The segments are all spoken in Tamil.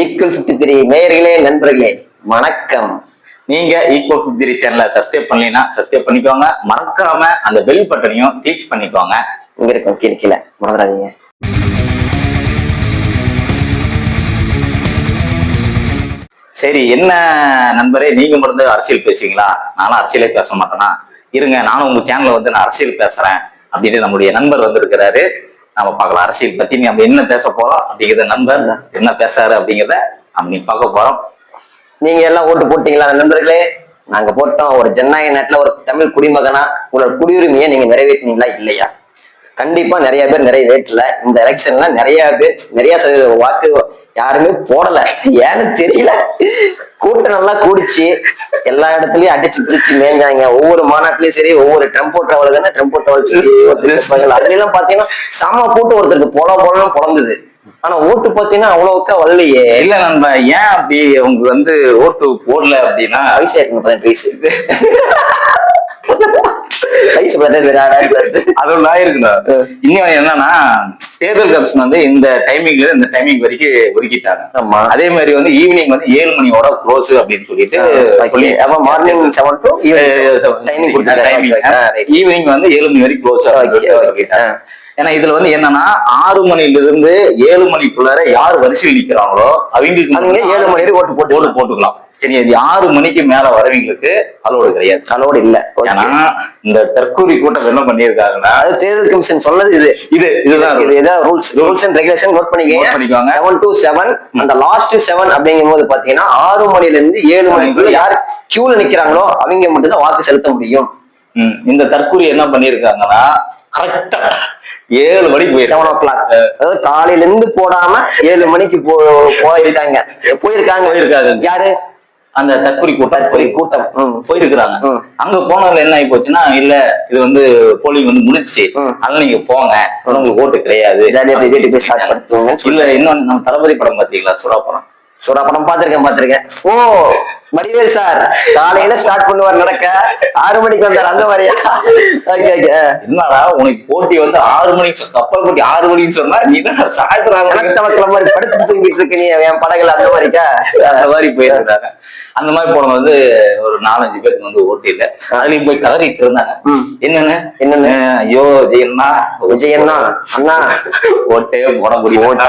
ஈக்குவல் 53 நேயர்களே நண்பர்களே வணக்கம். நீங்க ஈக்குவல் 53 சேனலை சப்ஸ்கிரைப் பண்ணலனா சப்ஸ்கிரைப் பண்ணிக்கோங்க. மறக்காம அந்த பெல் பட்டனையும் கிளிக் பண்ணிக்கோங்க. இங்க இருக்கும் கீழே மறந்துடாதீங்க. சரி, என்ன நண்பரே, நீங்க மட்டும் அரசியல் பேசுவீங்களா? நானும் அரசியலே பேச மாட்டேனா? இருங்க, நானும் உங்க சேனல்ல வந்து நான் அரசியல் பேசுறேன் அப்படின்னு நம்முடைய நண்பர் வந்திருக்கிறாரு. நம்ம பார்க்கலாம் அரசியல் பத்தி நம்ம என்ன பேச போறோம் அப்படிங்கிறத, நண்பர் என்ன பேசுறாரு அப்படிங்கிறத நம்ம நீ பார்க்க போறோம். நீங்க எல்லாம் ஓட்டு போட்டீங்களா நண்பர்களே? நாங்க போட்டோம். ஒரு ஜனநாயக நாட்டுல ஒரு தமிழ் குடிமகனா உங்களோட குடியுரிமையை நீங்க நிறைவேற்றினீங்களா இல்லையா? கண்டிப்பா நிறைய பேர் நிறைவேற்றல. இந்த எலெக்ஷன்ல நிறைய பேர் நிறைய வாக்கு யாருமே போடல. ஏன்னு தெரியல. கூட்டம் நல்லா கூடிச்சு, எல்லா இடத்துலயும் அடிச்சு பிடிச்சு மேஞ்சாங்க. ஒவ்வொரு மாநாட்டிலயும் சரி, ஒவ்வொரு டெம்போ டிராவல் தானே டெம்போ டிராவல் அதுல எல்லாம் பாத்தீங்கன்னா சம கூட்டம் ஒருத்தருக்கு பொலம் பொழந்தது. ஆனா ஓட்டு பாத்தீங்கன்னா அவ்வளவுக்கா வரலையே. இல்ல நண்பா, ஏன் அப்படி அவங்க வந்து ஓட்டு போடல அப்படின்னா, வயசு இருக்குங்க, 18 வயசு அதெல்லாம் இருக்குண்ணா. இன்னும் என்னன்னா, தேர்தல் கமிஷன் வந்து இந்த டைமிங்ல இந்த டைமிங் வரைக்கும் ஒதுக்கிட்டாங்க. அதே மாதிரி வந்து ஈவினிங் வந்து 7 மணியோட க்ளோஸ் அப்படின்னு சொல்லிட்டு மார்னிங் 7 to ஈவினிங் வந்து 7 மணி வரைக்கும் க்ளோஸ் சொல்லிட்டாங்க. ஏன்னா இதுல வந்து என்னன்னா, 6 மணில இருந்து 7 மணிக்குள்ளார யார் வரிசையில் நிக்கிறாங்களோ அவங்களுக்கு 7 மணி வரைக்கும் ஓட்டு போட்டுக்கலாம். சரி, அது 6 மணிக்கு மேல வரவங்களுக்கு அலோடு கிடையாது. அலோடு இல்ல. ஏன்னா இந்த தற்கூரி கூட்டம் என்ன பண்ணிருக்காங்கன்னா, அது தேர்தல் கமிஷன் சொன்னது இதுதான் ரூல்ஸ் அண்ட் ரெகுலேஷன். நோட் பண்ணிக்கோங்க. 7 to 7 அந்த லாஸ்ட் 7 அப்படிங்கும் போது பாத்தீங்கன்னா 6 மணில இருந்து 7 மணிக்குள்ள யார் கியூல நிக்கிறாங்களோ அவங்க மட்டும் தான் வாக்கு செலுத்த முடியும். இந்த தற்கூரி என்ன பண்ணிருக்காங்கன்னா, கரெக்டா 7 மணிக்கு 7 o'clock, அதாவது காலையில இருந்து போடாம 7 மணிக்கு போயிருக்காங்க. யாரு? அந்த தற்கொலை கூட்டம் போயிருக்கிறாங்க. அங்க போனதுல என்ன ஆகி போச்சுன்னா, இல்ல இது வந்து போலிங் வந்து முடிச்சு, அதனால நீங்க போங்க, உங்களுக்கு ஓட்டு கிடையாது. இல்ல இன்னும் நம்ம தளபதி படம் பாத்தீங்களா? சுறா படம் பாத்திருக்கேன். ஓ, வடிவேல் சார் காலையில ஸ்டார்ட் பண்ணுவார் நடக்க, 6 மணிக்கு வந்தார் அந்த மாதிரியா? என்னடா உனக்கு போட்டி வந்து 6 மணிக்கு, கப்பல் போட்டி 6 மணிக்கு சொன்னா நீ சாயந்தரம் மாதிரி படுத்து தூங்கிட்டு இருக்கு நீ என் படங்கள் அந்த மாதிரிக்கா? அந்த மாதிரி போயிருந்தாங்க. அந்த மாதிரி போனது வந்து ஒரு 4-5 பேருக்கு வந்து ஓட்டு இல்லை. அதுலயும் போய் கதறிட்டு இருந்தாங்க. என்னன்னு ஐயோ விஜயண்ணா அண்ணா ஓட்டே போட முடியும்.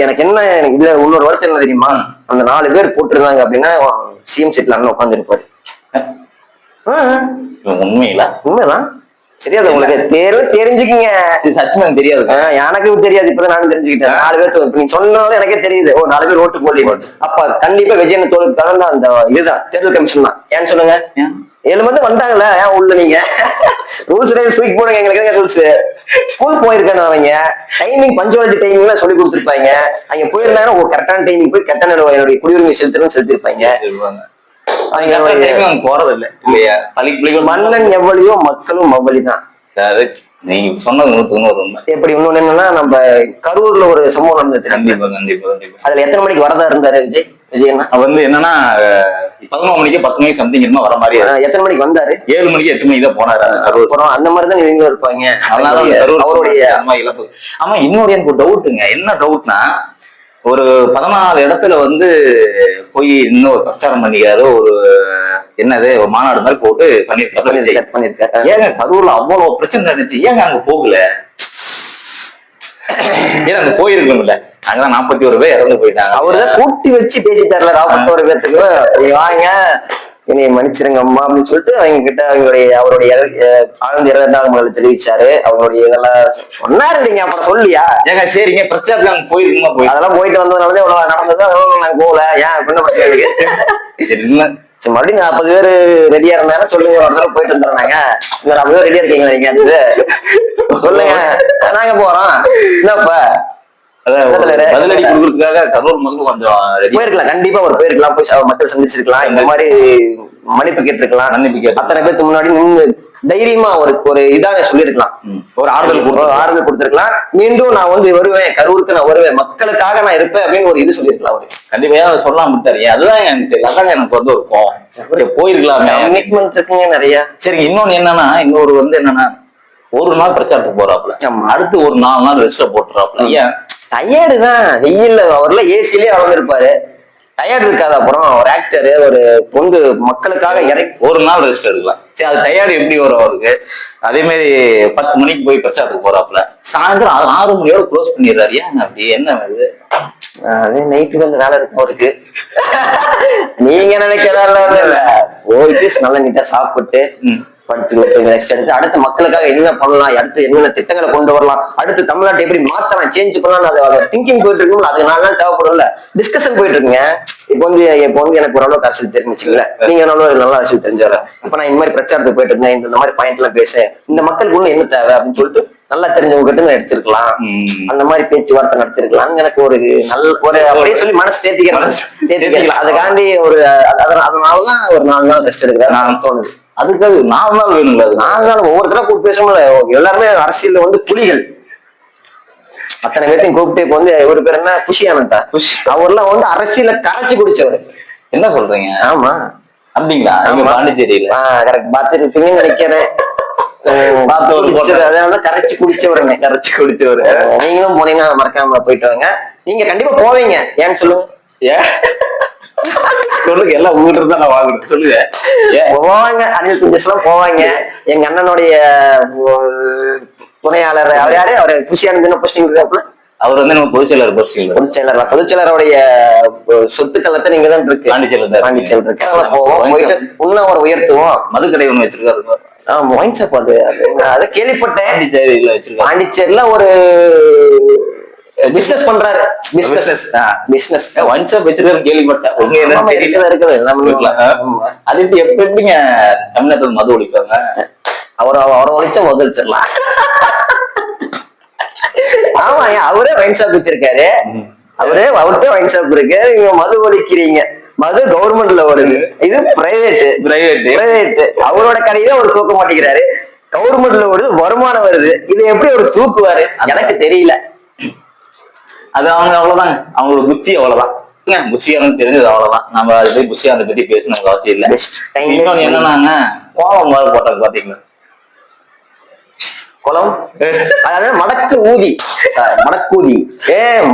எனக்கு என்ன இதுல இன்னொரு வருத்தம் என்ன தெரியுமா? அந்த 4 பேர் போட்டிருந்தாங்க அப்படின்னா சிஎம் சீட்ல அண்ணன் உட்கார்ந்து இருப்பாரு. உண்மைதான். தெரியாது உங்களுக்கு? தெரிஞ்சுக்கீங்க. சத்தியமா தெரியாது. எனக்கு தெரியாது, இப்பதான் நானும் தெரிஞ்சுக்கிட்டேன். 4 பேர் நீங்க சொன்னதால எனக்கே தெரியுது. 4 பேர் ஓட்டு போடல. அப்ப கண்டிப்பா விஜயன் தோல்வி காரணம் அந்த இதுதான் தேர்தல் கமிஷன் தான். ஏன்னு சொல்லுங்க. 7 மணி வந்தாங்கல்ல, ஏன் உள்ள நீங்க ரூல்ஸ் தூக்கி போடுங்க. எங்களுக்கு ரூல்ஸ் ஸ்கூல் போயிருக்கானு அவங்க டைமிங் பஞ்சுவாலிட்டி டைமிங்ல சொல்லி கொடுத்துருப்பாங்க. அங்க போயிருந்தாங்கன்னா ஒரு கரெக்டான டைமிங் போய் கரெக்டான என்னுடைய குடியுரிமை செலுத்திருப்பாங்க. போறது இல்ல இல்லையா? மன்னன் எவ்வளியோ மக்களும் அவ்வளிதான். நீங்க சொன்னது 100 உண்மை. எப்படி இன்னொன்னு என்னன்னா, நம்ம கரூர்ல ஒரு சம்பவம் நடந்தது. கண்டிப்பா. அதுல எத்தனை மணிக்கு வரதா இருந்தாரு விஜயண்ணா? வந்து என்னன்னா 11 மணிக்கு 10 மணிக்கு சம்திங் வர மாதிரி. எத்தனை மணிக்கு வந்தாரு? 7 மணிக்கு 8 மணிக்கு தான் போனாரு. அந்த மாதிரிதான் நீங்களும் இருப்பாங்க. அவருடைய இழப்பு. ஆமா, இன்னொரு எனக்கு ஒரு டவுட்டுங்க. என்ன டவுட்னா, ஒரு 14 இடத்துல வந்து போய் இன்னொரு பிரச்சாரம் பண்ணிக்காரு. ஒரு என்னது ஒரு மாநாடு மாதிரி போட்டு பண்ணிருக்காரு. ஏங்க கரூர்ல அவ்வளவு பிரச்சனை நடந்துச்சு, ஏங்க அங்க போகல? ஏன்னா அங்க போயிருக்கணும்ல. அங்கதான் 41 பேர் இறந்து போயிட்டாங்க. அவருதான் கூட்டி வச்சு பேசிட்டார்ல 41 பேர்த்துக்கு வாங்க என்னைய மன்னிச்சிருங்க அம்மா அப்படின்னு சொல்லிட்டு அவங்க கிட்ட அவருடைய ஆழ்ந்த 24 தெரிவிச்சாரு. அவங்களுடைய இதெல்லாம் சொன்னாரு. நீங்க அப்புறம் சொல்லியா? ஏங்க சரிங்க, பிரச்சாரத்துக்கு அங்க போயிருக்குமா? அதெல்லாம் போயிட்டு வந்ததுனாலதான் இவ்வளவு நடந்தது. அதனால நாங்க போகல. ஏன் என்ன பண்ணுறீங்க? மறுபடியும் 40 பேர் ரெடியா இருந்தாலும் சொல்லுங்க. ஒரு தடவை போயிட்டு வந்துடுறாங்க. இன்னொரு 50 பேர் ரெடியா இருக்கீங்களா நீங்க? அது சொல்லுங்க, நாங்க போறோம். என்னப்பா பதிலடி கொடுக்கறதுக்காக கரூர் மக்கள் கொஞ்சம் போயிருக்கலாம். கண்டிப்பா ஒரு போயிருக்கலாம், போய் மக்கள் சந்திச்சிருக்கலாம். இந்த மாதிரி மன்னிப்பு கேட்டிருக்கலாம். அத்தனை பேருக்கு முன்னாடி நின்று தைரியமா ஒரு இதான சொல்லிருக்கலாம். ஒரு ஆறுதல் கொடுத்திருக்கலாம். மீண்டும் நான் வந்து வருவேன், கரூருக்கு நான் வருவேன், மக்களுக்காக நான் இருப்பேன் அப்படின்னு ஒரு இது சொல்லிருக்கலாம். அவரு கண்டிப்பா சொல்லாம விட்டாரு. அதுதான் எனக்கு வந்து ஒரு போயிருக்கலாமே. கமிட்மெண்ட் இருக்குங்க நிறைய. சரிங்க, இன்னொரு வந்து என்னன்னா, ஒரு நாள் பிரச்சாரத்துக்கு போறாப்புல, அடுத்து ஒரு 4 நாள் ரெஸ்ட்ல போட்டுறாப்புல. ஏன் டயர்டு தான், வெயில்ல அவர்ல ஏசிலேயே வளர்ந்துருப்பாரு, டயர்டு இருக்காது. அப்புறம் ஒரு ஆக்டர் ஒரு பொங்கு மக்களுக்காக ஒரு நாள் ரெஸ்ட் எடுக்கலாம். சரி, அது டயர்டு எப்படி வரும் அவருக்கு? அதே மாதிரி 10 மணிக்கு போய் பிரச்சாரத்துக்கு போறாப்புல, சாயந்தரம் 6 மணியோட க்ளோஸ் பண்ணிடுறாரு. ஏன் அப்படி, என்ன அது? அதே நைட்டுக்கு வந்து வேலை இருக்கும் அவருக்கு. நீங்க நினைக்கிறதா இல்ல, போயிட்டு நல்லா நீட்டா சாப்பிட்டு படுத்து ரெஸ்ட் எடுத்து அடுத்து மக்களுக்காக என்ன பண்ணலாம், அடுத்து என்னென்ன திட்டங்களை கொண்டு வரலாம், அடுத்து தமிழ்நாட்டை எப்படி மாத்தலாம், சேஞ்ச் பண்ணலாம், திங்கிங் போயிட்டு இருக்கும்ல. அது 4 நாள் தேவைப்படும்ல, டிஸ்கஷன் போயிட்டு இருக்குங்க. இப்போ வந்து எனக்கு ஓரளவுக்கு அரசியல் தெரிஞ்சுச்சுங்களா, நீங்க நல்லா அரசியல் தெரிஞ்சவர. இப்ப நான் இந்த மாதிரி பிரச்சாரத்துக்கு போயிட்டு இருந்தேன், இந்த மாதிரி பாயிண்ட் எல்லாம் பேசுறேன், இந்த மக்களுக்கு ஒண்ணு என்ன தேவை அப்படின்னு சொல்லிட்டு நல்லா தெரிஞ்சவங்க கிட்ட எடுத்திருக்கலாம், அந்த மாதிரி பேச்சுவார்த்தை நடத்திருக்கலாம். எனக்கு ஒரு நல்ல ஒரு அப்படியே சொல்லி மனசு தேர்த்திக்கலாம். அதுக்காண்டி ஒரு அதனாலதான் ஒரு 4 நாள் ரெஸ்ட் எடுக்கிறேன் நான் தோணுது. அதுக்காக 4 நாள் வேணும்ல? 4 நாள் ஒவ்வொருத்தரா கூப்பிட்டு பேசணும்ல. எல்லாருமே அரசியல்ல வந்து புலிகள், அத்தனை பேர்த்தையும் கூப்பிட்டு. இப்ப வந்து ஒரு பேர் என்ன, குஷி ஆனந்தா, அவர்லாம் வந்து அரசியல கரைச்சி குடிச்சவர். என்ன சொல்றீங்க? ஆமா, அப்படிங்களா? பாண்டிச்சேரியில கரெக்ட் பாத்துருப்பீங்கன்னு நினைக்கிறேன். அதனாலதான் கரைச்சி குடிச்சவருங்க, கரைச்சி குடிச்சவரு. நீங்களும் போனீங்கன்னா மறக்காம போயிட்டு வாங்க. நீங்க கண்டிப்பா போவீங்க, ஏன்னு சொல்லுங்க. சொல்லுங்க, எல்லாம் ஊர்ல தான் நான் வாங்குறேன், சொல்லுங்க. போவாங்க, அனில் குஞ்சஸ் எல்லாம் போவாங்க. எங்க அண்ணனுடைய துணையாளர் அவர் யாரு, அவரு குஷியானது போஸ்டிங் இருக்காப்புல, அவர் வந்து நம்ம பொதுச்செயலருடைய சொத்துக்கள் நீங்க தான் இருக்கு, பாண்டிச்சேரி இருக்கு. போவோம், போயிட்டு இன்னும் அவரை உயர்த்துவோம். மதுக்கடை ஒண்ணு வச்சிருக்காரு. ஒயின் ஷாப், அதை கேள்விப்பட்டேன். பாண்டிச்சேரியில ஒரு பிசினஸ் பண்றாரு. பிசினஸ் ஒயின் ஷாப் வச்சிருக்காரு கேள்விப்பட்டேன். இருக்குது. அது எப்படிங்க தமிழ்நாட்டுல மது ஒழிப்பாங்க? அவரை ஒழிச்சா முதலிச்சிடலாம். ஆமா, அவரே ஒயின் ஷாப் வச்சிருக்காரு, அவர்கிட்ட ஒயின் ஷாப் இருக்கு. நீங்க மது ஒழிக்கிறீங்க, மது கவர்மெண்ட்ல வருது, இது பிரைவேட். அவரோட கடையில அவர் தூக்க மாட்டேங்கிறாரு, கவர்மெண்ட்ல வருது, வருமானம் வருது. இது எப்படி ஒரு தூக்குவாரு எனக்கு தெரியல. அது அவங்க அவ்வளவுதாங்க, அவங்களோட புத்தி அவ்வளவுதான். புஷியானது தெரிஞ்சது அவ்வளவுதான். நம்ம அதை போய் புஷியானதை பத்தி பேசணும் அவசியம் இல்லை. இன்னொன்னு என்னன்னாங்க, கோலம் மாதிரி போட்டாங்க பாத்தீங்களா, குளம், அதாவது மடக்கு ஊதி,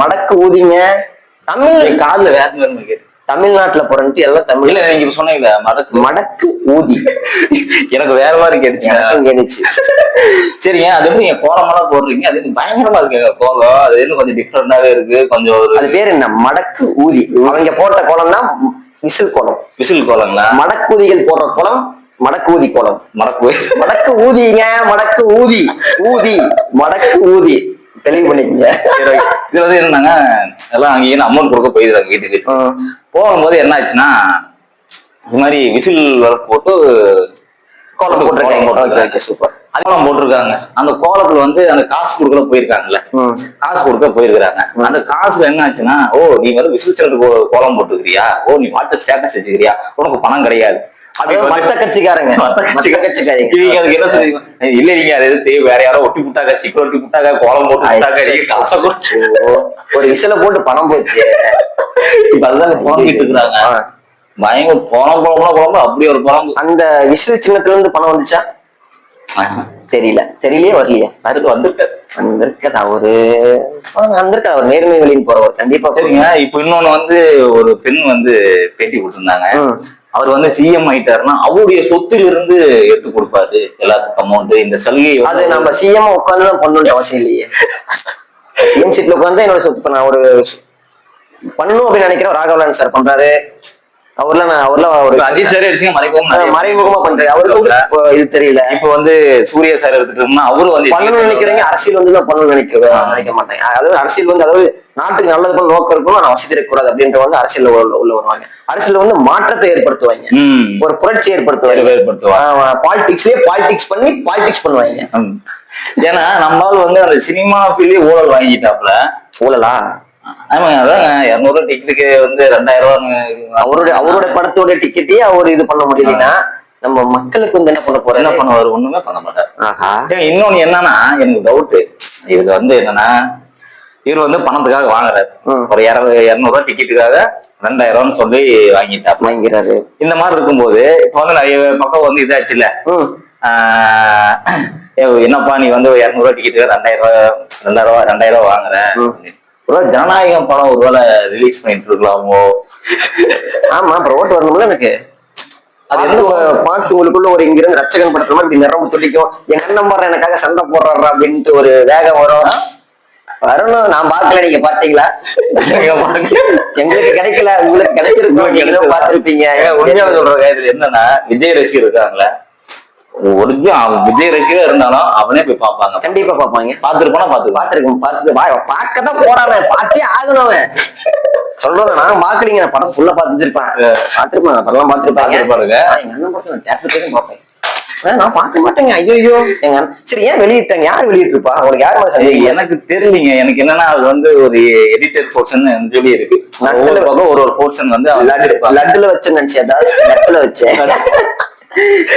மடக்கு ஊதிங்க. தமிழ் காதுல வேற தமிழ்நாட்டுல போறன்ட்டு எல்லாம் தமிழ். இல்ல, நீங்க சொன்னீங்க மடக்கு ஊதி, எனக்கு வேற மாதிரி கேட்டுச்சு. சரிங்க, அது எப்படி நீங்க கோலமெல்லாம் போடுறீங்க? அது பயங்கரமா இருக்குங்க கோலம். அது இன்னும் கொஞ்சம் டிஃப்ரெண்டாவே இருக்கு கொஞ்சம். அது பேரு என்ன, மடக்கு ஊதி. அவங்க போட்ட கோலம் தான் விசில் கோலம். விசில் கோலங்களா? மடக்கூதிகள் போடுற கோலம் மடக்கூதி கோலம். மடக்கு ஊதிங்க, மடக்கு ஊதி, மடக்கு ஊதி, தெளிவு பண்ணிக்கங்க. இது வந்து என்னன்னாங்க, எல்லாம் அங்கேயும் அமௌண்ட் கொடுக்க போயிருக்காங்க வீட்டுக்கு. போகும்போது என்ன ஆச்சுன்னா, இது மாதிரி விசில் போட்டு கோலம் போட்டிருக்காங்க. சூப்பர். கோலம் போட்டிருக்காங்க. அந்த கோலத்துல வந்து அந்த காசு கொடுக்க போயிருக்காங்கல்ல, காசு கொடுக்க போயிருக்காங்க. அந்த காசுல என்ன ஆச்சுன்னா, ஓ நீ வந்து விசில் சென்டருக்கு கோலம் போட்டுக்கிறியா, ஓ நீ வாட்ஸ்அப் ஸ்டேட்டஸ் வச்சுக்கிறியா, உனக்கு பணம் கிடையாது. மத்த கட்சிக்காரங்க அதுக்கு என்ன சொல்லுவீங்க? இல்ல, நீங்க அது வேற யாரோ ஒட்டி புட்டாங்க, ஸ்டிக்கர் ஒட்டி புட்டாங்க, கோலம் போட்டு ஒரு விசில போட்டு பணம் போச்சு. இப்ப அதுதான் போங்கிட்டு இருக்கிறாங்க. பயங்கர குழம்பு அப்படி ஒரு குழம்பு. அந்த விசில் சின்னத்துல இருந்து பணம் வந்துச்சா தெரியலையே வரலையே. அதுக்கு வந்திருக்காது அவர் நேர்மை வழின்னு போறவர் கண்டிப்பா. சரிங்க, இப்ப இன்னொன்னு வந்து ஒரு பெண் வந்து பேட்டி கொடுத்திருந்தாங்க. அவர் வந்து சிஎம் ஆயிட்டாருன்னா அவருடைய சொத்துல இருந்து எடுத்து கொடுப்பாரு எல்லாத்துக்கும் அமௌண்ட். இந்த சலுகை அது நம்ம சிஎம் உட்காந்துதான் பண்ணணும்னு அவசியம் இல்லையே. சிஎம் சீட்ல உட்காந்து என்னோட சொத்து நான் ஒரு பண்ணணும் அப்படின்னு நினைக்கிறேன். ராகவலான் சார் பண்றாரு. அவர்லாம் அஜித் சார் எடுத்தீங்க மறைமுகமா பண்றாரு. அவருக்கு இது தெரியல. இப்ப வந்து சூர்யா சார் எடுத்துட்டோம்னா அவரு வந்து பண்ணணும்னு நினைக்கிறீங்க. அரசியல் வந்து தான் பண்ணணும்னு நினைக்க மாட்டேன். அதாவது அரசியல் வந்து அதாவது நாட்டுக்கு நல்லது போல நோக்கம் இருக்கணும், நான் வசதி கூடாது அப்படின்ற வந்து அரசியல் உள்ள வருவாங்க. அரசியல் வந்து மாற்றத்தை ஏற்படுத்துவாங்க, ஒரு புரட்சி ஏற்படுத்துவாங்க. பாலிடிக்ஸ் பண்ணி பாலிடிக்ஸ் பண்ணுவாங்க. ஏன்னா நம்மளால வந்து அந்த சினிமா ஃபீல்டே ஊழல் வாங்கிட்டாப்ல. ஊழலா? ஆமாங்க, அதாங்க 200 டிக்கெட்டுக்கு வந்து 2000 அவரோட படத்தோட டிக்கெட்டே அவர் இது பண்ண முடியலன்னா நம்ம மக்களுக்கு வந்து என்ன பண்ண போறோம்? என்ன பண்ணுவாரு? ஒண்ணுமே பண்ண மாட்டார். இன்னொன்னு என்னன்னா, எனக்கு டவுட் இதுல வந்து என்னன்னா, இவர் வந்து பணத்துக்காக வாங்குறாரு. ஒரு 200 டிக்கெட்டுக்காக 2000 சொல்லி வாங்கிட்டாரு. இந்த மாதிரி இருக்கும்போது இப்ப வந்து நிறைய பக்கம் வந்து இதாச்சுல்ல, என்னப்பா நீ வந்து 200 டிக்கெட்டுக்கு 2000 வாங்குற, ஒருவேளை ஜனநாயகம் படம் ஒருவேளை ரிலீஸ் பண்ணிட்டு இருக்கலாமோ? ஆமா, அப்புறம் ஓட்டு வரணும்ல எனக்கு. அது என்ன பார்த்து உங்களுக்குள்ள ஒரு இங்கிருந்து ரச்சகன் படத்துல மாதிரி இப்படி நிறம்பு துடிக்கும், எங்க அண்ணன் பாரு எனக்காக சண்டை போடுறாரு அப்படின்ட்டு ஒரு வேகம் வரும். வரணும். நான் பார்க்கல, நீங்க பாத்தீங்களா? எங்களுக்கு கிடைக்கல, உங்களுக்கு கிடைச்சிருக்கோம், பார்த்திருப்பீங்க. உண்மையா சொல்றேன். இதுல என்னன்னா விஜய் ரசிகர் இருக்காங்களே, விஜய் ரசிகர் இருந்தாலும் அவனே போய் பாப்பாங்க. கண்டிப்பா பாப்பாங்க. பாத்துருப்பானா? பார்க்கதான் போறான், பார்த்தே ஆகணும். சொல்றது நான் பாக்கலீங்க, படம் ஃபுல்லா பாத்துருப்பேன். பாத்துருப்பேன், படம் பாத்துருப்பாங்க. எங்க அண்ணன் படத்தை தேட்டருக்கு பார்ப்பேன். நான் பார்க்க மாட்டேங்க. ஐயோ எங்க சரி, ஏன் வெளியிட்டாங்க? யார் வெளியிட்டிருப்பா? உங்களுக்கு யாரு? எனக்கு தெரியலீங்க. எனக்கு என்னன்னா அது வந்து ஒரு எடிட்டர் போர்ஷன் சொல்லி இருக்கு. ஒவ்வொரு பக்கம் ஒரு போர்ஷன் வந்து லட்டுல வச்சேன்னு நினைச்சேன். லட்டுல வச்சேன்.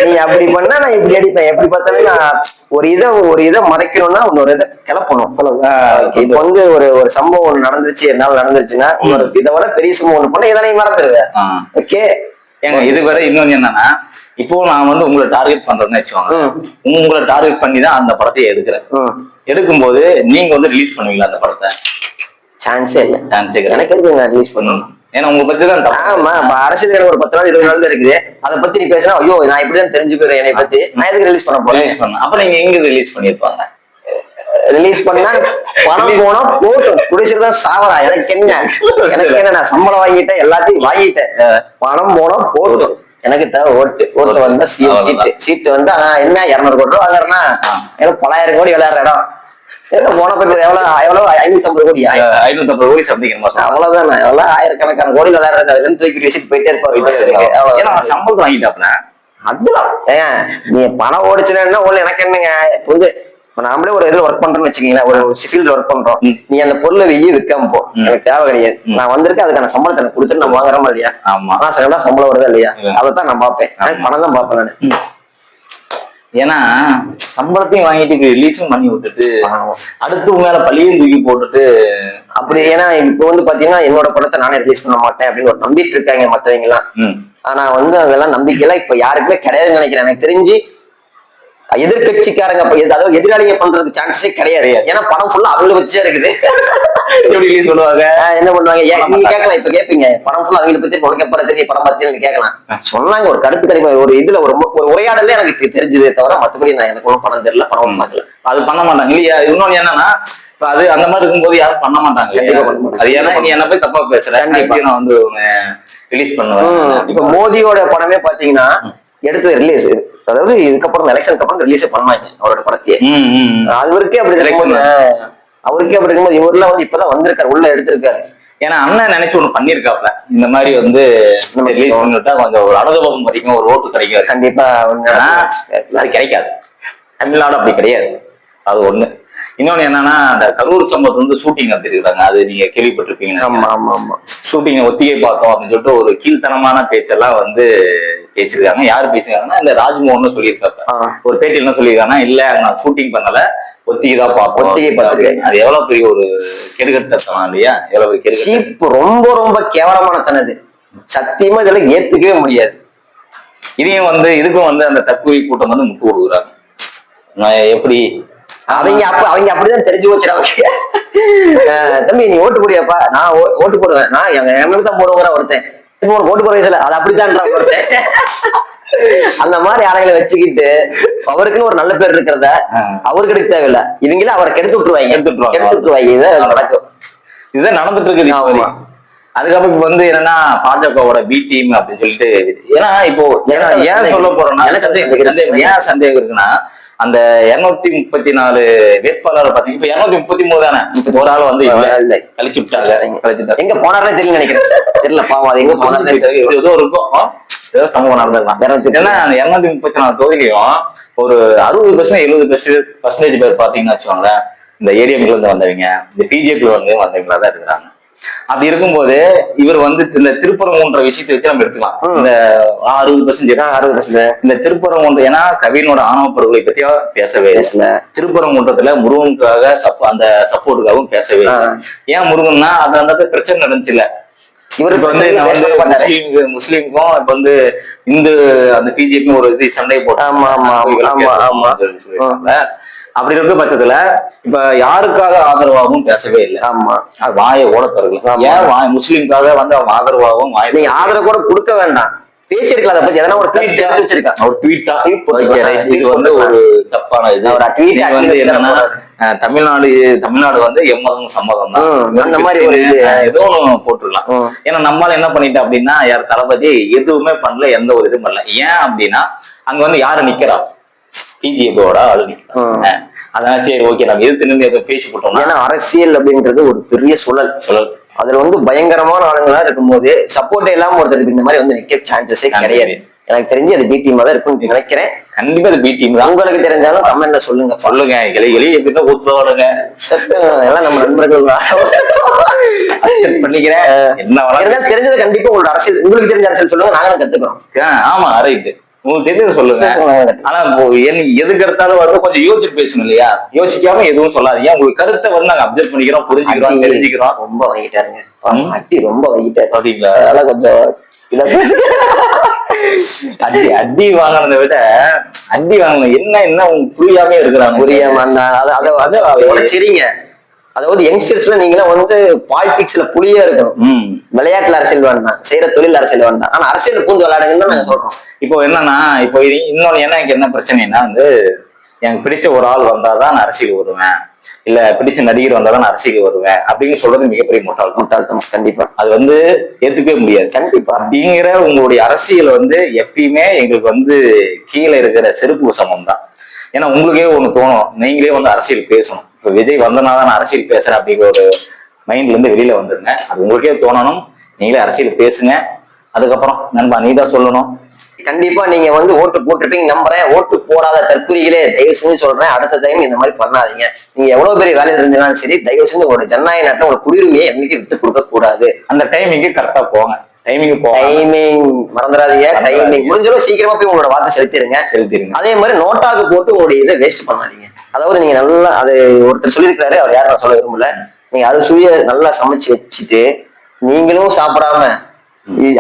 நீ அப்படி பண்ணா நான் இப்படி அடிப்பேன். எப்படி பார்த்தாலும் நான் ஒரு இதை மறைக்கணும்னா இன்னொரு இதை கிளப்பணும். இப்ப வந்து ஒரு சம்பவம் ஒண்ணு நடந்துச்சு, என்னால நடந்துருச்சுன்னா இன்னொரு இதை விட பெரிய சம்பவம் ஒண்ணு பண்ண இதை மறந்துடுவேன். ஓகே. ஏங்க இது வரை இன்னொன்னு என்னன்னா, இப்போ நான் வந்து உங்களை டார்கெட் பண்றேன்னு வச்சுக்கோங்க. உங்களை டார்கெட் பண்ணி தான் அந்த படத்தை எடுக்கிறேன். எடுக்கும்போது நீங்க வந்து ரிலீஸ் பண்ணுவீங்களா அந்த படத்தை? சான்ஸே இல்லை. சான்ஸே எனக்கு இருக்கு நான் ரிலீஸ் பண்ணணும். ஏன்னா உங்க பத்தி தான். ஆமா, அரசியல் ஒரு 10 நாள் 20 நாள் தான் இருக்குது. அதை பத்தி நீ பேசினா ஐயோ நான் இப்படிதான் தெரிஞ்சுக்கிறேன் என்னை பத்தி, நான் எதுக்கு ரிலீஸ் பண்ண போறேன்? அப்ப நீங்க எங்க ரிலீஸ் பண்ணிருப்பாங்க? ரிலீஸ் பண்ணா பணம் போனா போட்டும், குடிச்சிருதான் சாவரா, எனக்கு என்ன நான் சம்பளம் வாங்கிட்டேன், எல்லாத்தையும் வாங்கிட்டேன். பணம் போனா போட்டும், எனக்கு தேவை ஓட்டு வந்தா சீட்டு வந்தா என்ன 200 கோடி ரூபா வாங்குறேன்னா எனக்கு 900 கோடி விளையாடுற இடம். போன போய் எவ்வளவு 550 கோடி 550 கோடி சம்திங் அவ்வளவுதான். எவ்வளவு ஆயிரக்கணக்கான கோடி விளையாடுறது தூக்கி வச்சுட்டு போயிட்டே இருப்பாரு. சம்பளம் வாங்கிட்டாப்ல. அதுதான் நீ பணம் ஓடிச்சுன்னா எனக்கு என்னங்க வந்து நாமளே ஒரு இதுல ஒர்க் பண்றோம்னு வச்சுக்கீங்களேன், ஒரு ஃபீல்ட்ல ஒர்க் பண்றோம். நீ அந்த பொருளை விற்காம போ, எனக்கு தேவை கிடையாது. நான் வந்திருக்கேன், அதுக்கான சம்பளத்தை எனக்கு கொடுத்துட்டு நான் வாங்குறமா இல்லையா? மாசம் சம்பளம் வருதா இல்லையா? அதைத்தான் நான் பார்ப்பேன். எனக்கு பணம் தான் பார்ப்பேன் நான். ஏன்னா சம்பளத்தையும் வாங்கிட்டு ரிலீஸும் பண்ணி விட்டுட்டு அடுத்து மேல பழியும் தூக்கி போட்டுட்டு அப்படி. ஏன்னா இப்ப வந்து பாத்தீங்கன்னா என்னோட படத்தை நானே ரிலீஸ் பண்ண மாட்டேன் அப்படின்னு ஒரு நம்பிட்டு இருக்காங்க மத்தவங்க எல்லாம். ஆனா வந்து அதெல்லாம் நம்பிக்கையெல்லாம் இப்ப யாருக்குமே கிடையாதுன்னு நினைக்கிறேன். எனக்கு தெரிஞ்சு எதிர்கட்சிக்காரங்க அதாவது எதிராளிங்க பண்றதுக்கு சான்ஸே கிடையாது. ஏன்னா படம் ஃபுல்லா அவங்கள வச்சே இருக்குது. சொல்லுவாங்க என்ன பண்ணுவாங்க, நீங்க கேட்கலாம், இப்ப கேட்பீங்க படம் ஃபுல்லா அவங்களை பத்தி உனக்கு எப்ப தெரியும் படம் பார்த்து கேட்கலாம். சொன்னாங்க ஒரு கருத்து கணிப்பு, ஒரு இதுல ஒரு உரையாடல எனக்கு தெரிஞ்சதே தவிர மற்றபடி நான் எனக்கு ஒன்றும் படம் தெரியல, படம் பார்க்கல. அது பண்ண மாட்டாங்க இல்லையா? இன்னொன்னு என்னன்னா அது அந்த மாதிரி இருக்கும்போது யாரும் பண்ண மாட்டாங்க. அது ஏன்னா நீ என்ன போய் தப்பா பேசுறேன், நான் வந்து ரிலீஸ் பண்ணுவேன். இப்ப மோதியோட படமே பாத்தீங்கன்னா எடுத்தது ரிலீஸ், அதாவது இதுக்கப்புறம் எலெக்ஷனுக்கு அப்புறம் ரிலீஸே பண்ணாங்க அவரோட படத்தையே. அவருக்கே அப்படி இருக்கும்போது இவர்லாம் வந்து இப்பதான் வந்திருக்காரு, உள்ள எடுத்திருக்காரு. ஏன்னா அண்ணன் நினைச்சு ஒண்ணு பண்ணிருக்காப்ல, இந்த மாதிரி வந்து ரிலீஸ் பண்ணிட்டா கொஞ்சம் ஒரு அனுபவம் வரைக்கும் ஒரு ஓட்டு கிடைக்காது. கண்டிப்பா அது கிடைக்காது. தமிழ்நாடு அப்படி கிடையாது. அது ஒண்ணு. இன்னொன்னு என்னன்னா அந்த கரூர் சம்பவத்தை வந்து ஷூட்டிங் நடத்திருக்காங்க, அது நீங்க கேள்விப்பட்டிருப்பீங்க. ஷூட்டிங் ஒத்திகை பார்த்தோம் அப்படின்னு சொல்லிட்டு ஒரு கீழ்த்தனமான பேச்செல்லாம் வந்து பேசியிருக்காங்க. யாரு பேசிருக்காங்கன்னா இந்த ராஜ்மோகன் சொல்லியிருக்காங்க. ஒரு பேட்டியில் என்ன சொல்லியிருக்காங்கன்னா, இல்ல நான் ஷூட்டிங் பண்ணல, ஒத்திகை தான் பார்த்தோம். ஒத்திகை பார்த்துருக்கேன். அது எவ்வளவு பெரிய ஒரு கெடுகட்டத்தனம் இல்லையா? எவ்வளவு பெரிய ரொம்ப ரொம்ப கேவலமான தனது. சத்தியமா இதெல்லாம் ஏத்துக்கவே முடியாது. இதையும் வந்து இதுக்கும் வந்து அந்த தற்கொலை கூட்டம் வந்து முட்டு கொடுக்குறாங்க. எப்படி அவங்க அப்படிதான் தெரிஞ்சு வச்சுறாங்க. தம்பி நீ ஓட்டு போடியாப்பா? நான் ஓட்டு போடுவேன், நான் எங்களுக்கு தான் போடுவேன் ஒருத்தன். இப்போ உனக்கு ஓட்டு போட வயசுல அது அப்படித்தான் ஒருத்தன். அந்த மாதிரி ஆளுங்களை வச்சுக்கிட்டு அவருக்குன்னு ஒரு நல்ல பேர் இருக்கிறத அவருக்கு எடுக்க தேவையில்லை, இவங்கள அவரை கெடுத்து விட்டுருவாங்க. இதான் நடக்கும், இதுதான் நடந்துட்டு இருக்குது. அதுக்கப்புறம் இப்ப வந்து என்னன்னா பாஜகவோட பி டீம் அப்படின்னு சொல்லிட்டு, ஏன்னா இப்போ ஏன் சொல்ல போறோம்னா ஏன் சந்தேகம் இருக்குன்னா, அந்த 234 வேட்பாளர் பாத்தீங்க, இப்ப 233 தானே, ஒரு ஆள் வந்து கழிச்சு விட்டாங்க. எங்க போனாரே தெரியல நினைக்கிறேன், தெரியல பாவம். அது எங்க போனாரே ஏதோ இருக்கும், ஏதோ சம்பவம் நடந்ததுதான். ஏன்னா அந்த 234 தொகுதியிலையும் ஒரு 60% 70% பேர் பாத்தீங்கன்னு வச்சுக்கோங்களேன், இந்த ஏடிஎம்ல இருந்து வந்தவங்க, இந்த பிஜேபி வந்து வந்தவங்களா தான் இருக்கிறாங்க. அப்படி இருக்கும்போது இவர் வந்து இந்த திருப்பரங்குன்ற விஷயத்தை வச்சு நம்ம எடுத்துக்கலாம். இந்த 60% இந்த திருப்பரங்குன்ற, ஏன்னா கவினோட ஆணவ படுகொலை பத்தியா பேசவே இல்லை. திருப்பரங்குன்றத்துல முருகனுக்காக அந்த சப்போர்ட்டுக்காகவும் பேசவே இல்லை. ஏன் முருகன்னா அது அந்த பிரச்சனை நடந்துச்சு இல்ல, இவருக்கு வந்து முஸ்லீமுக்கும் இப்ப வந்து இந்து அந்த பிஜேபி ஒரு இது சண்டை போட்டாங்க. அப்படி இருக்க பட்சத்துல இப்ப யாருக்காக ஆதரவாகவும் பேசவே இல்லை. ஆமா, அது வாயை ஓட தருக்கலாம். ஏன் முஸ்லீம்காக வந்து அவங்க ஆதரவாகவும் நீங்க ஆதரவு கூட கொடுக்க வேண்டாம், பேசியிருக்கலாம். அதை பத்தி எதனா ஒரு கருத்து எடுத்து வச்சிருக்கான், ஒரு ட்வீட்டா. இது வந்து ஒரு தப்பான இது. வந்து என்னன்னா தமிழ்நாடு வந்து எம்மதம் சம்மதம் தான் அந்த மாதிரி ஒரு ஏதோ ஒண்ணு போட்டுருக்கலாம். ஏன்னா நம்மளால என்ன பண்ணிட்டோம் அப்படின்னா, யார் தளபதி எதுவுமே பண்ணல, எந்த ஒரு இதுவும் பண்ணல. ஏன் அப்படின்னா அங்க வந்து யாரு நிக்கிறா, பிஜேபியோட ஆளு நிக்கிறாங்க. அதனால சரி ஓகே நம்ம எதிர்த்து நின்று எதுவும் பேசி போட்டோம். ஏன்னா அரசியல் அப்படின்றது ஒரு பெரிய சுழல். அதுல வந்து பயங்கரமான ஆளுங்களா இருக்கும்போது சப்போர்ட் இல்லாம ஒருத்தருக்கு இந்த மாதிரி வந்து நிக்க சான்சஸே கிடையாது. எனக்கு தெரிஞ்சு அது பி டீமா தான் இருக்கும்னு நினைக்கிறேன். கண்டிப்பா அது பி டீம் தான். உங்களுக்கு தெரிஞ்சாலும் கமெண்ட்ல சொல்லுங்க. எலி எப்படின்னா ஊத்துவாடுங்க எல்லாம் நம்ம நண்பர்கள் தான் பண்ணிக்கிறேன். என்ன தெரிஞ்சது கண்டிப்பா உங்களோட அரசியல், உங்களுக்கு தெரிஞ்ச அரசியல் சொல்லுங்க, நாங்களும் கத்துக்கிறோம். ஆமா ரைட்டு, உங்களுக்கு தெரிஞ்சது சொல்லுங்க. ஆனா எது கருத்தாலும் வந்து கொஞ்சம் யோசிச்சு பேசணும் இல்லையா? யோசிக்காம எதுவும் சொல்லாதீங்க. உங்களுக்கு கருத்தை வந்து நாங்க அப்சர்வ் பண்ணிக்கிறோம், புரிஞ்சுக்கிறோம், தெரிஞ்சுக்கிறோம். ரொம்ப வாங்கிட்டாருங்க, அட்டி ரொம்ப வாங்கிட்டாரு அப்படிங்களா? அதெல்லாம் கொஞ்சம் அடி வாங்கினதை விட அடி வாங்கணும் என்ன புரியாம இருக்கிறாங்க. புரியாம சரிங்க. அதாவது யங்ஸ்டர்ஸ்ல நீங்களாம் வந்து பாலிடிக்ஸ்ல புளியா இருக்கணும். விளையாட்டுல அரசியல் வேண்டாம், செய்யற தொழில் அரசியல் வேண்டாம், ஆனா அரசியல் பூந்து விளையாடுங்கன்னு நாங்க சொல்றோம். இப்போ என்னன்னா, இப்போ இன்னொன்னு எனக்கு என்ன பிரச்சனைனா வந்து, எனக்கு பிடிச்ச ஒரு ஆள் வந்தாதான் நான் அரசியல் வருவேன், இல்ல பிடிச்ச நடிகர் வந்தாதான் நான் அரசியல் வருவேன் அப்படின்னு சொல்றது மிகப்பெரிய முட்டாள்தனம். கண்டிப்பா அது வந்து ஏத்துக்கவே முடியாது. கண்டிப்பா அப்படிங்கிற உங்களுடைய அரசியல் வந்து எப்பயுமே எங்களுக்கு வந்து கீழே இருக்கிற செருப்பு சமம் தான். ஏன்னா உங்களுக்கே ஒண்ணு தோணும், நீங்களே வந்து அரசியல் பேசணும். இப்ப விஜய் வந்தனாதான் நான் அரசியல் பேசுறேன் அப்படிங்கிற ஒரு மைண்ட்ல இருந்து வெளியில வந்துருங்க. அது உங்களுக்கே தோணணும், நீங்களே அரசியல் பேசுங்க. அதுக்கப்புறம் நண்பா நீ தான் சொல்லணும். கண்டிப்பா நீங்க வந்து ஓட்டு போட்டுருப்பீங்க நம்புறேன். ஓட்டு போடாத தற்குறிகளே தயவு செஞ்சு சொல்றேன், அடுத்த டைம் இந்த மாதிரி பண்ணாதீங்க. நீங்க எவ்வளவு பெரிய வேலையில இருந்தாலும் சரி, தயவு செஞ்சு ஒரு ஜனநாயக நாட்டில் ஒரு குடியுரிமையை என்னைக்கு விட்டு கொடுக்க கூடாது. அந்த டைமிங்கு கரெக்டா போங்க. டைமிங் மறந்துடாதீங்க. டைமிங் முடிஞ்சளவு சீக்கிரமா போய் உங்களோட வாக்கு செலுத்திடுங்க. அதே மாதிரி நோட்டாக்கு போட்டு உங்களுடைய இதை வேஸ்ட் பண்ணாதீங்க. அதாவது நீங்க நல்லா, அது ஒருத்தர் சொல்லியிருக்காரு, அவர் யாரும் சொல்ல விரும்பல, நீங்க அது சுய நல்லா சமைச்சு வச்சுட்டு நீங்களும் சாப்பிடாம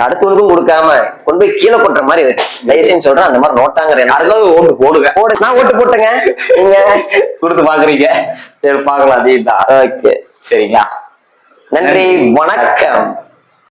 அடுத்தவனுக்கும் கொடுக்காம கொண்டு போய் கீழே கொட்டுற மாதிரி இருக்கு. தயவுசெய்து சொல்றேன், அந்த மாதிரி நோட்டாங்கிற யாருக்காவது ஓட்டு போடுங்க. நான் ஓட்டு போட்டேங்க, நீங்க கொடுத்து பாக்குறீங்க. சரி பாக்கலாம். அதே தான். ஓகே, சரிங்களா? நன்றி, வணக்கம்.